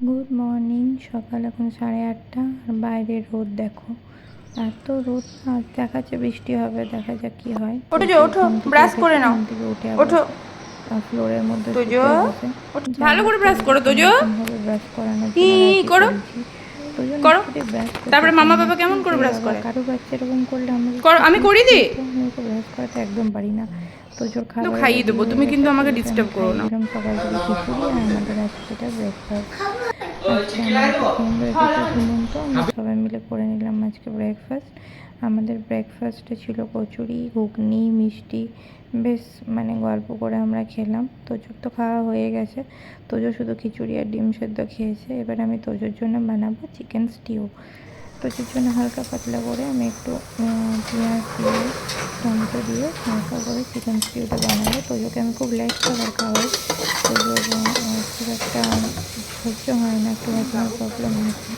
Good morning. সকাল এখন 8:30 আর বাইরে রোদ দেখো, এত রোদ না। দেখাচ্ছে বৃষ্টি হবে, দেখা যাক কি হয়। ওঠো যে ওঠো, ঘুম থেকে ব্রাশ করে উঠেছে, নাও। ঘুম থেকে উঠে আবার ওঠো ফ্লোরের মধ্যে তোজো, শুতে বসে। যাই ভালো হোক, করে ব্রাশ তোজোকে করো কোনো তোজো। রকমভাবে ব্রাশ করানোর ই জন্য রাজি করো করিয়েছি। তোজো করো, নিশ্চয়ই ব্রাশ করতে তারপরে চায় মামা না। বাবা কি কেমন করে যে ব্রাশ বাবা, করে। কারো বাচ্চা এরকম করলে আমাকে করো, খুব আমি মিস করি দি, করতো। আমি ওকে ব্রাশ করাতে একদম পারি না। তোজোর কিন্তু খাবারে খাইয়ে রেডি দেবো, হয়ে তুমি গেছে, কিন্তু আমাকে তোজোকে আমি ডিস্টার্ব করো খাইয়ে না। দিলাম সকাল থেকে খিচুড়ি। আর আমাদের আজকে এটা ব্রেকফাস্ট। আজকে আমার একটা ফ্রেন্ড এসেছে, সুমন্ত। আমরা সবাই মিলে করে নিলাম আজকে ব্রেকফাস্ট। আমাদের ব্রেকফাস্টে ছিল কচুরি, ঘুগনি, মিষ্টি। বেশ গল্প করে আমরা খেলাম। তোজোর তো খাওয়া হয়ে গেছে। তোজো শুধু খিচুড়ি আর ডিম সেদ্ধ খেয়েছে। এবার আমি তোজোর জন্য বানাবো চিকেন স্টিউ। তোজোর জন্য হালকা পাতলা করে আমি একটু পেঁয়াজ দিয়ে, টমেটো দিয়ে হালকা করে চিকেন স্টিউটা বানাবো। তোজোকে আমি খুব লাইট খাবার খাওয়াই। তোজোর খুব একটা সহ্য হয় না, একটু হজমের প্রবলেম আছে।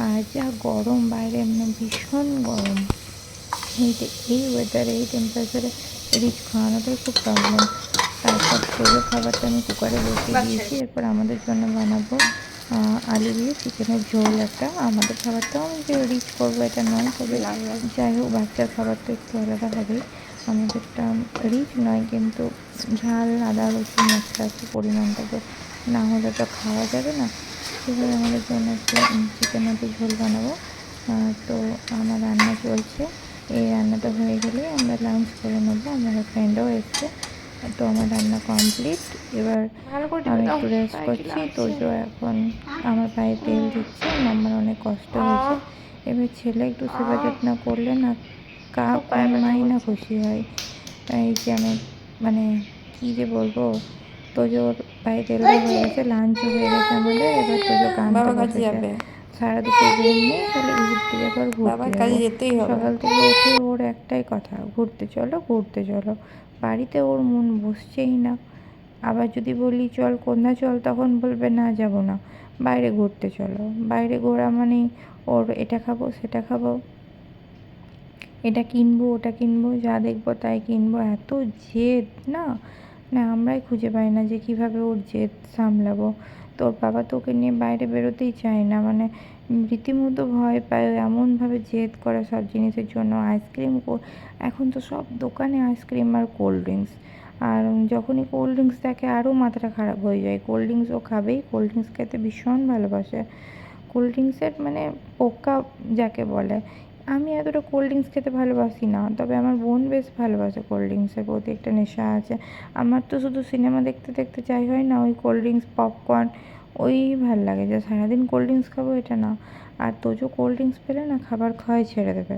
আর যা গরম বাইরে, ভীষণ গরম। এই ওয়েদারে, এই টেম্পারেচারে রিচ খাওয়ানোটাই খুব প্রবলেম। তারপর তোজোর খাবারটা আমি কুকারে বসিয়ে দিয়েছি। এরপর আমাদের জন্য বানাবো আলু দিয়ে চিকেনের ঝোল একটা। আমাদের খাবারটাও আমি যে রিচ করবো এটা নয়, তবে যাই হোক বাচ্চার খাবার তো একটু আলাদা হবেই। আমাদেরটা রিচ নয়, কিন্তু ঝাল, আদা, রসুন, মশলা একটু পরিমাণটা তো না হলে তো খাওয়া যাবে না। সেভাবে আমাদের জন্য একটু চিকেন আলু ঝোল বানাবো। তো আমার রান্না চলছে। এই রান্নাটা হয়ে গেলে আমরা লাঞ্চ করে নেবো। আমার ফ্রেন্ডও এসছে। তো আমার রান্না কমপ্লিট। এবার ভালো করে আমি টিপে দাও, একটু রেস্ট পায়ে কি করছি। লাগছে। তোজো এখন আমার পায়ে তেল দিচ্ছে। মাম্মার অনেক কষ্ট হয়েছে। এবার ছেলে একটু সেবা যত্ন করলে না, খুব কোন পায়ে ব্যথা মাই না করছে। খুশি হয়। এই যে আমি মানে কী যে বলবো। তোজোর পায়ে তেল দেওয়া হয়ে গেছে, লাঞ্চও হয়ে গেছে আমাদের। এবার তোজো কাঁদতে বাবা কাজে বসেছে। যাবে, সারা দুপুর ঘুম নেই, খালি ঘুরতে যাবো আর ঘুরতে বাবার যাবো। কাজে যেতেই হবে। সকাল থেকে উঠে ওর একটাই কথা, ঘুরতে চলো ঘুরতে চলো। বাড়িতে ওর মন বসছেই না। আবার যদি বলি চল কোথা চল, তখন বলবে না যাব না, বাইরে ঘুরতে চলো। বাইরে ঘোরা মানেই ওর এটা খাবো সেটা খাবো, এটা কিনবো ওটা কিনবো, যা দেখবো তাই কিনবো। এত জেদ না, আমরাই খুঁজে পাই না যে কীভাবে ওর জেদ সামলাবো। তোর বাবা তো ওকে নিয়ে বাইরে বেরোতেই চায় না, রীতিমতো ভয় পায়। এমনভাবে জেদ করে সব জিনিসের জন্য। আইসক্রিম, এখন তো সব দোকানে আইসক্রিম আর কোল্ড ড্রিঙ্কস। আর যখনই কোল্ড ড্রিঙ্কস দেখে আরও মাথাটা খারাপ হয়ে যায়। কোল্ড ড্রিঙ্কস ও খাবেই, কোল্ড ড্রিঙ্কস খেতে ভীষণ ভালোবাসে। কোল্ড ড্রিঙ্কসের পোকা যাকে বলে। আমি এতটা কোল্ড ড্রিঙ্কস খেতে ভালোবাসি না, তবে আমার বোন বেশ ভালোবাসে। কোল্ড ড্রিঙ্কসের প্রতি একটা নেশা আছে। আমার তো শুধু সিনেমা দেখতে দেখতে যাই হয় না, ওই কোল্ড ড্রিঙ্কস, পপকর্ন, ওই ভাল লাগে। যে সারাদিন কোল্ড ড্রিঙ্কস খাবো এটা না। আর তোজো কোল্ড ড্রিঙ্কস পেলে না খাবার খাওয়াই ছেড়ে দেবে।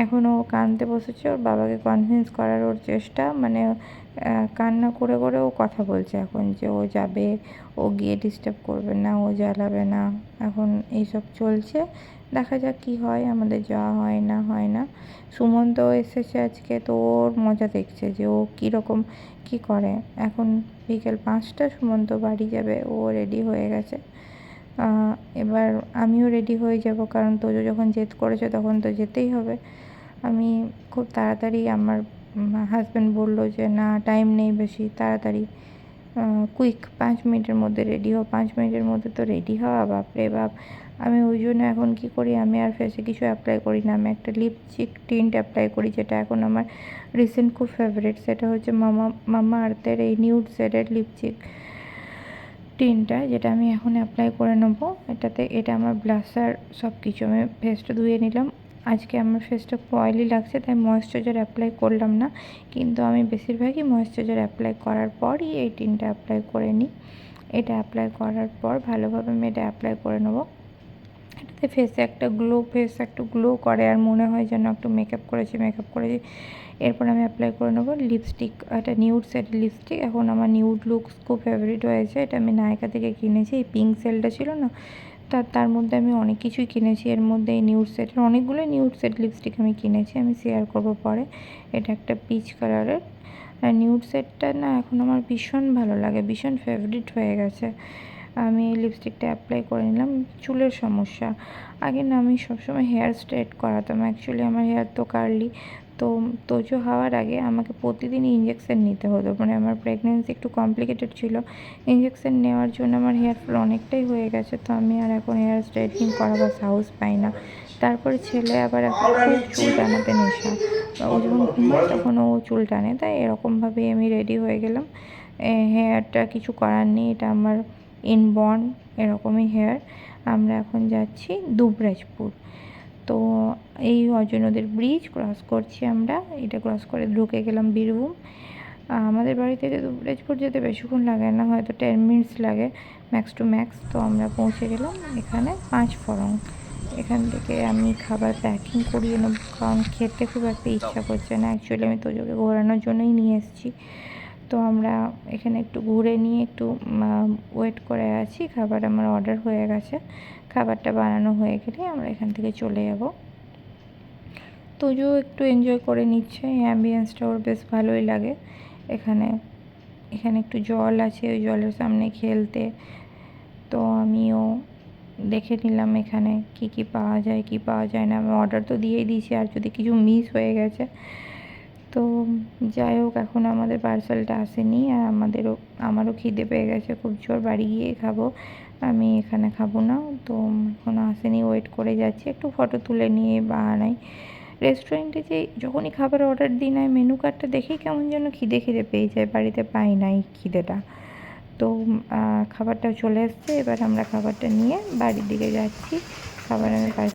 এখন ও কাঁদতে বসেছে, ওর বাবাকে কনভিন্স করার ওর চেষ্টা। কান্না করে করে ও কথা বলছে এখন, যে ও যাবে, ও গিয়ে ডিস্টার্ব করবে না, ও জ্বালাবে না। এখন এইসব চলছে, দেখা যাক কী হয়। আমাদের যাওয়া হয় না হয় না। সুমন্তও এসেছে আজকে, তো ওর মজা দেখছে যে ও কীরকম কী করে। এখন বিকেল 5টা, সুমন্ত বাড়ি যাবে, ও রেডি হয়ে গেছে। এবার আমিও রেডি হয়ে যাব, কারণ তোজো যখন জেদ করেছে তখন তো যেতেই হবে। আমি খুব তাড়াতাড়ি, আমার হাজব্যান্ড বললো যে না, টাইম নেই বেশি, তাড়াতাড়ি কুইক 5 মিনিটের মধ্যে রেডি হও। 5 মিনিটের মধ্যে তো রেডি হওয়া, বাপরে বাপ। আমি ওই জন্য এখন কী করি, আমি আর ফেসে কিছু অ্যাপ্লাই করি না। আমি একটা লিপস্টিক টিন্ট অ্যাপ্লাই করি, যেটা এখন আমার রিসেন্ট খুব ফেভারিট। সেটা হচ্ছে মামা আর্থের এই নিউড শেডের লিপস্টিক টিনটা, যেটা আমি এখন অ্যাপ্লাই করে নেবো। এটা আমার ব্লাশার, সব কিছু। আমি ফেসটা ধুয়ে নিলাম। আজকে আমার ফেসটা খুব অয়েলি লাগছে, তাই ময়েশ্চারাইজার অ্যাপ্লাই করলাম না। কিন্তু আমি বেশিরভাগই ময়েশ্চারাইজার অ্যাপ্লাই করার পরই এই টিনটা অ্যাপ্লাই করে নিই। এটা অ্যাপ্লাই করার পর ভালোভাবে আমি এটা অ্যাপ্লাই করে নেবো। এটাতে ফেসে একটা গ্লো করে, আর মনে হয় যেন একটু মেকআপ করেছি। এরপর আমি অ্যাপ্লাই করে নেবো লিপস্টিক, একটা নিউড শেডের লিপস্টিক। এখন আমার নিউড লুকস খুব ফেভারিট হয়েছে। এটা আমি নায়কা থেকে কিনেছি। এই পিঙ্ক সেলটা ছিল না, তার মধ্যে আমি অনেক কিছুই কিনেছি। এর মধ্যে এই নিউড শেডের অনেকগুলো নিউড শেড লিপস্টিক আমি কিনেছি, আমি শেয়ার করবো পরে। এটা একটা পিচ কালারের। আর নিউড শেডটা না এখন আমার ভীষণ ভালো লাগে, ভীষণ ফেভারিট হয়ে গেছে। আমি এই লিপস্টিকটা অ্যাপ্লাই করে নিলাম। চুলের সমস্যা, আগে না আমি সবসময় হেয়ার স্ট্রেট করাতাম। অ্যাকচুয়ালি আমার হেয়ার তো কার্লি, তো তোজো হওয়ার আগে আমাকে প্রতিদিন ইঞ্জেকশন নিতে হতো, মানে আমার প্রেগনেন্সি একটু কমপ্লিকেটেড ছিল। ইঞ্জেকশন নেওয়ার জন্য আমার হেয়ার ফল অনেকটাই হয়ে গেছে, তো আমি আর এখন হেয়ার স্ট্রেটনিং করাবার সাহস পাই না। তারপরে ছেলে আবার এখন খুব চুল টানাতে নেশা, ও যখন ঘুমায় তখন ও চুল টানে, তাই এরকমভাবেই আমি রেডি হয়ে গেলাম। হেয়ারটা কিছু করার নেই, এটা আমার ইনবর্ন এরকমই হেয়ার। আমরা এখন যাচ্ছি দুবরাজপুর। তো এই অজয় নদীর ব্রিজ ক্রস করছি আমরা, এটা ক্রস করে ঢুকে গেলাম বীরভূম। আমাদের বাড়ি থেকে দুবরাজপুর যেতে বেশিক্ষণ লাগে না, হয়তো 10 মিনিটস লাগে ম্যাক্স টু ম্যাক্স। তো আমরা পৌঁছে গেলাম এখানে 5 ফরং। এখান থেকে আমি খাবার প্যাকিং করিয়ে নেব, কারণ খেতে খুব একটা ইচ্ছা করছে না। অ্যাকচুয়ালি আমি তোজোকে ঘোরানোর জন্যই নিয়ে এসেছি। তো আমরা এখানে একটু ঘুরে নিয়ে একটু ওয়েট করে আছি। খাবার আমার অর্ডার হয়ে গেছে, খাবারটা বানানো হয়ে গেলে আমরা এখান থেকে চলে যাব। তোজো একটু এনজয় করে নিচ্ছে, এই অ্যাম্বিয়েন্সটা ওর বেশ ভালোই লাগে। এখানে এখানে একটু জল আছে, ওই জলের সামনে খেলতে। তো আমিও দেখে নিলাম এখানে কি কি পাওয়া যায় কি পাওয়া যায় না। আমি অর্ডার তো দিয়েই দিয়েছি, আর যদি কিছু মিস হয়ে গেছে তো যাই হোক, এখন আমাদের পার্সেলটা আসেনি, আর আমারও খিদে পেয়ে গেছে খুব জোর, বাড়ি গিয়েই খাবো, আমি এখানে খাবো না। তো এখনও আসেনি, ওয়েট করে যাচ্ছি, একটু ফটো তুলে নিয়ে বাহানায়। রেস্টুরেন্টে যে যখনই খাবার অর্ডার দিই না, মেনু কার্ডটা দেখেই কেমন যেন খিদে খিদে পেয়ে যায়, বাড়িতে পাই না এই খিদেটা। তো খাবারটা চলে এসছে, এবার আমরা খাবারটা নিয়ে বাড়ির দিকে যাচ্ছি। খাবার আমি